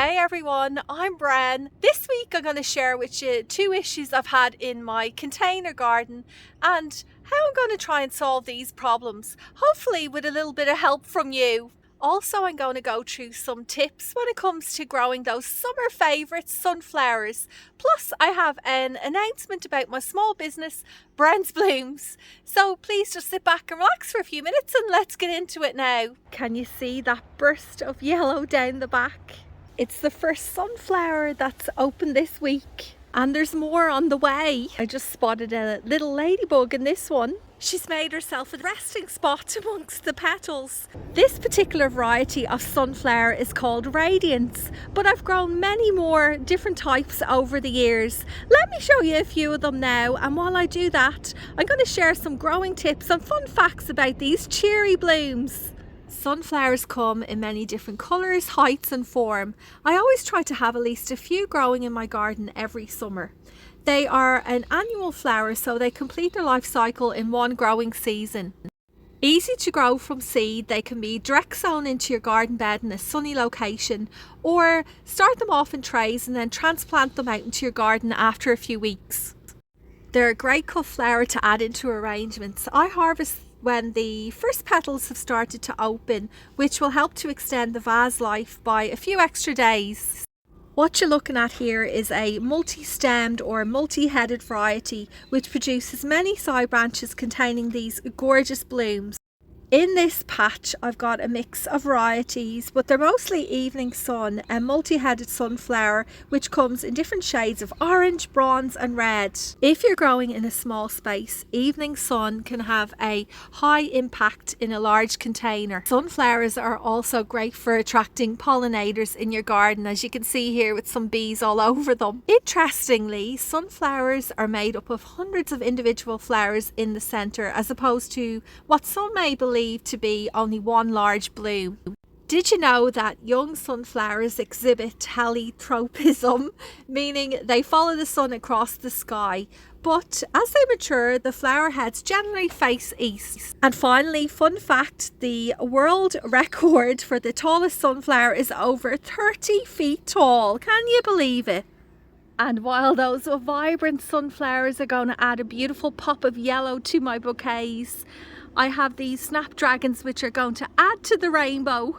Hey everyone, I'm Bren. This week I'm going to share with you two issues I've had in my container garden and how I'm going to try and solve these problems, hopefully with a little bit of help from you. Also, I'm going to go through some tips when it comes to growing those summer favourites, sunflowers. Plus, I have an announcement about my small business, Bren's Blooms. So please just sit back and relax for a few minutes and let's get into it now. Can you see that burst of yellow down the back? It's the first sunflower that's opened this week, and there's more on the way. I just spotted a little ladybug in this one. She's made herself a resting spot amongst the petals. This particular variety of sunflower is called Radiance, but I've grown many more different types over the years. Let me show you a few of them now, and while I do that, I'm going to share some growing tips and fun facts about these cheery blooms. Sunflowers come in many different colours, heights and form. I always try to have at least a few growing in my garden every summer. They are an annual flower, so they complete their life cycle in one growing season. Easy to grow from seed, they can be direct sown into your garden bed in a sunny location, or start them off in trays and then transplant them out into your garden after a few weeks. They're a great cut flower to add into arrangements. I harvest when the first petals have started to open, which will help to extend the vase life by a few extra days. What you're looking at here is a multi-stemmed or multi-headed variety which produces many side branches containing these gorgeous blooms. In this patch I've got a mix of varieties, but they're mostly Evening Sun, a multi-headed sunflower which comes in different shades of orange, bronze and red. If you're growing in a small space, Evening Sun can have a high impact in a large container. Sunflowers are also great for attracting pollinators in your garden, as you can see here with some bees all over them. Interestingly, sunflowers are made up of hundreds of individual flowers in the centre, as opposed to what some may believe to be only one large bloom. Did you know that young sunflowers exhibit heliotropism, meaning they follow the sun across the sky? But as they mature, the flower heads generally face east. And finally, fun fact, the world record for the tallest sunflower is over 30 feet tall. Can you believe it? And while those vibrant sunflowers are going to add a beautiful pop of yellow to my bouquets, I have these snapdragons which are going to add to the rainbow.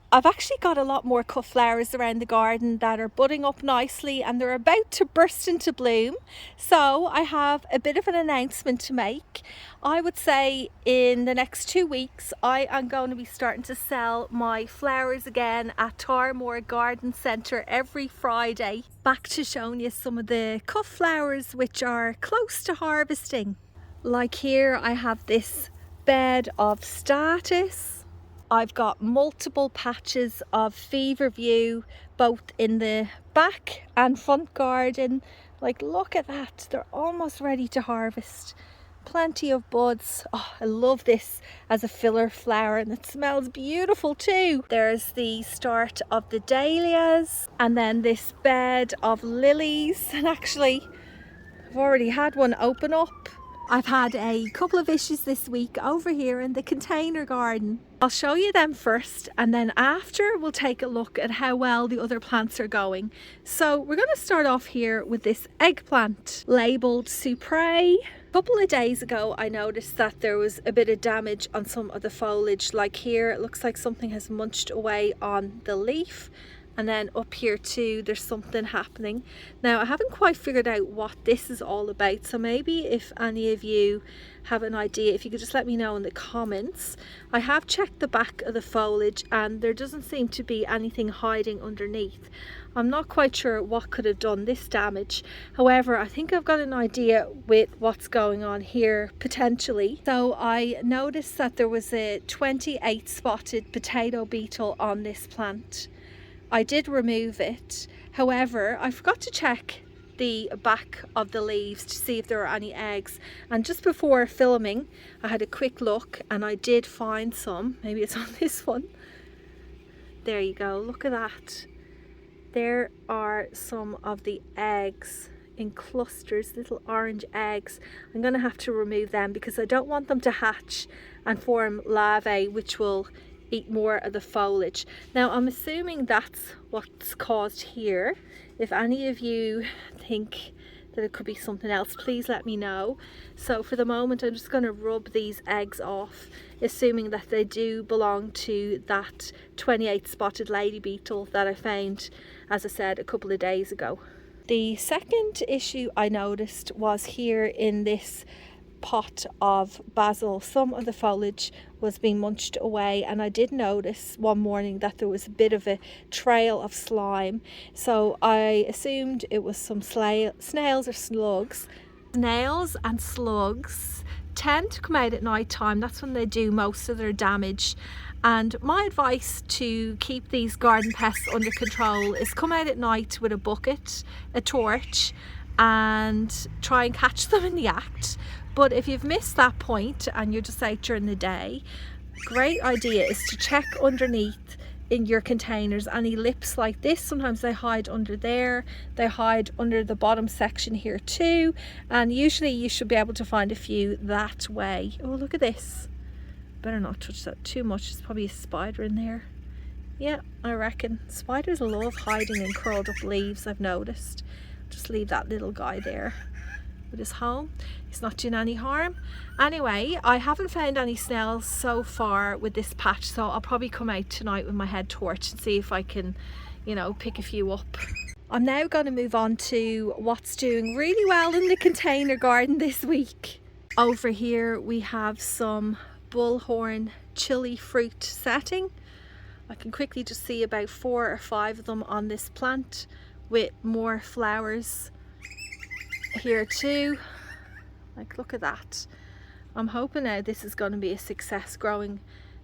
I've actually got a lot more cut flowers around the garden that are budding up nicely and they're about to burst into bloom. So I have a bit of an announcement to make. I would say in the next 2 weeks I am going to be starting to sell my flowers again at Tarmore Garden Centre every Friday. Back to showing you some of the cut flowers which are close to harvesting. Like here I have this bed of statice. I've got multiple patches of Feverview both in the back and front garden. Like, look at that, they're almost ready to harvest. Plenty of buds. Oh, I love this as a filler flower and it smells beautiful too. There's the start of the dahlias and then this bed of lilies, and actually I've already had one open up. I've had a couple of issues this week over here in the container garden. I'll show you them first, and then after we'll take a look at how well the other plants are going. So we're going to start off here with this eggplant labelled Supre. A couple of days ago I noticed that there was a bit of damage on some of the foliage. Like here it looks like something has munched away on the leaf. And then up here too, there's something happening. Now, I haven't quite figured out what this is all about. So maybe if any of you have an idea, if you could just let me know in the comments. I have checked the back of the foliage and there doesn't seem to be anything hiding underneath. I'm not quite sure what could have done this damage. However, I think I've got an idea with what's going on here potentially. So I noticed that there was a 28 spotted potato beetle on this plant. I did remove it, however I forgot to check the back of the leaves to see if there are any eggs, and just before filming I had a quick look and I did find some. Maybe it's on this one. There you go, look at that. There are some of the eggs in clusters, little orange eggs. I'm going to have to remove them because I don't want them to hatch and form larvae which will eat more of the foliage. Now I'm assuming that's what's caused here. If any of you think that it could be something else, please let me know. So for the moment I'm just going to rub these eggs off, assuming that they do belong to that 28 spotted lady beetle that I found, as I said, a couple of days ago. The second issue I noticed was here in this pot of basil. Some of the foliage was being munched away, and I did notice one morning that there was a bit of a trail of slime, so I assumed it was some snails or slugs. Snails and slugs tend to come out at night time. That's when they do most of their damage, and my advice to keep these garden pests under control is come out at night with a bucket, a torch, and try and catch them in the act. But if you've missed that point and you're just out during the day, great idea is to check underneath in your containers any lips like this. Sometimes they hide under there, they hide under the bottom section here too, and usually you should be able to find a few that way. Oh, look at this. Better not touch that too much. There's probably a spider in there. Yeah, I reckon. Spiders love hiding in curled up leaves, I've noticed. Just leave that little guy there with his home. He's not doing any harm. Anyway, I haven't found any snails so far with this patch, so I'll probably come out tonight with my head torch and see if I can, you know, pick a few up. I'm now going to move on to what's doing really well in the container garden this week. Over here we have some bullhorn chili fruit setting. I can quickly just see about 4 or 5 of them on this plant, with more flowers here too. Like, look at that. I'm hoping now this is going to be a success, growing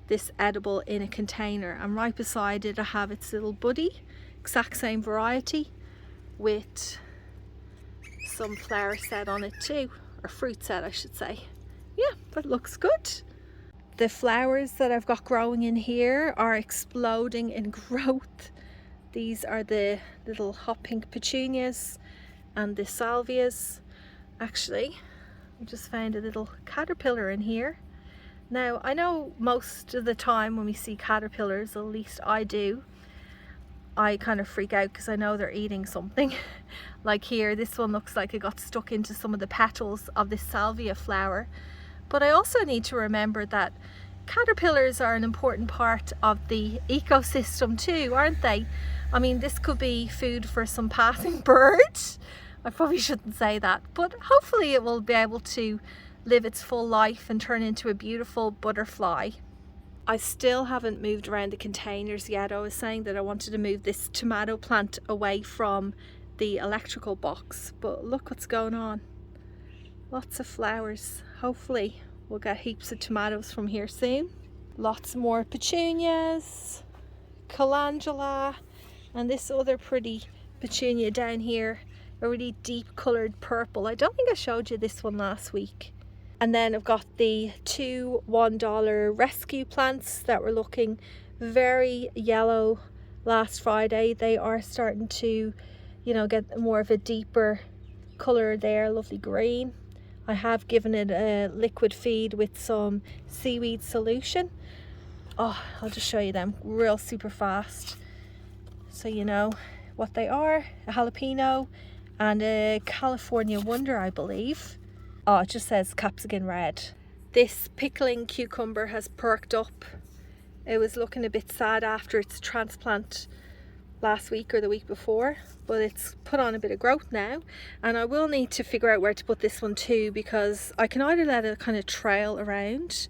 this edible in a container. And right beside it I have its little buddy, exact same variety, with some flower set on it too, or fruit set I should say. Yeah, that looks good. The flowers that I've got growing in here are exploding in growth. These are the little hot pink petunias and the salvias. Actually, I just found a little caterpillar in here. Now, I know most of the time when we see caterpillars, at least I do, I kind of freak out because I know they're eating something. Like here, this one looks like it got stuck into some of the petals of this salvia flower. But I also need to remember that caterpillars are an important part of the ecosystem too, aren't they? I mean, this could be food for some passing bird. I probably shouldn't say that, but hopefully it will be able to live its full life and turn into a beautiful butterfly. I still haven't moved around the containers yet. I was saying that I wanted to move this tomato plant away from the electrical box, but look what's going on. Lots of flowers. Hopefully we'll get heaps of tomatoes from here soon. Lots more petunias, calendula, and this other pretty petunia down here, a really deep coloured purple. I don't think I showed you this one last week. And then I've got the 2 $1 rescue plants that were looking very yellow last Friday. They are starting to, you know, get more of a deeper colour there, lovely green. I have given it a liquid feed with some seaweed solution. Oh, I'll just show you them real super fast so you know what they are. A jalapeno and a California Wonder, I believe. Oh, it just says capsicum red. This pickling cucumber has perked up. It was looking a bit sad after its transplant last week or the week before, but it's put on a bit of growth now, and I will need to figure out where to put this one too, because I can either let it kind of trail around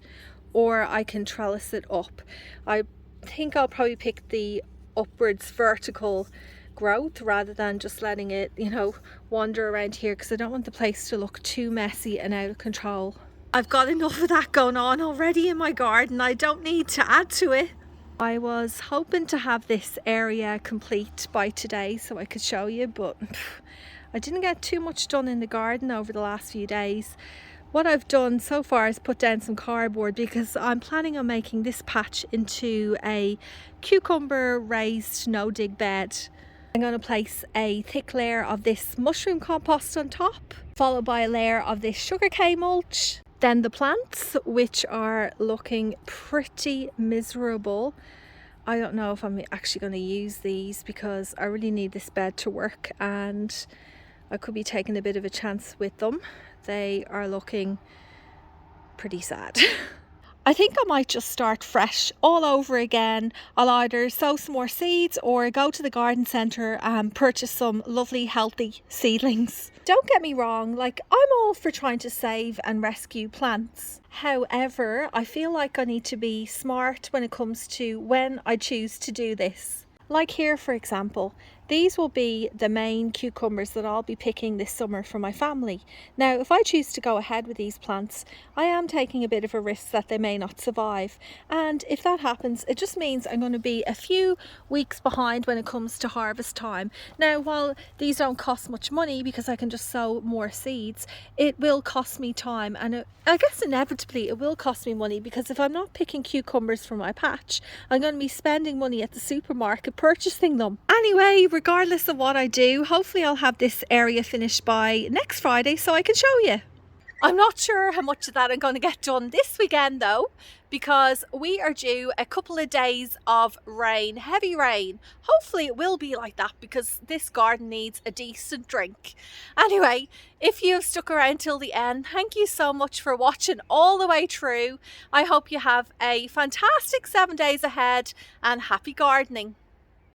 or I can trellis it up. I think I'll probably pick the upwards vertical growth rather than just letting it, you know, wander around here, because I don't want the place to look too messy and out of control. I've got enough of that going on already in my garden. I don't need to add to it. I was hoping to have this area complete by today so I could show you, but I didn't get too much done in the garden over the last few days. What I've done so far is put down some cardboard, because I'm planning on making this patch into a cucumber raised no-dig bed. I'm going to place a thick layer of this mushroom compost on top, followed by a layer of this sugarcane mulch. Then the plants, which are looking pretty miserable. I don't know if I'm actually going to use these because I really need this bed to work, and I could be taking a bit of a chance with them. They are looking pretty sad. I think I might just start fresh all over again. I'll either sow some more seeds or go to the garden centre and purchase some lovely healthy seedlings. Don't get me wrong, like, I'm all for trying to save and rescue plants. However, I feel like I need to be smart when it comes to when I choose to do this. Like here, for example, these will be the main cucumbers that I'll be picking this summer for my family. Now, if I choose to go ahead with these plants, I am taking a bit of a risk that they may not survive. And if that happens, it just means I'm going to be a few weeks behind when it comes to harvest time. Now, while these don't cost much money because I can just sow more seeds, it will cost me time, and I guess inevitably it will cost me money, because if I'm not picking cucumbers for my patch, I'm going to be spending money at the supermarket purchasing them. Anyway, regardless of what I do, hopefully I'll have this area finished by next Friday so I can show you. I'm not sure how much of that I'm going to get done this weekend though, because we are due a couple of days of rain, heavy rain. Hopefully it will be like that, because this garden needs a decent drink. Anyway, if you've stuck around till the end, thank you so much for watching all the way through. I hope you have a fantastic 7 days ahead, and happy gardening.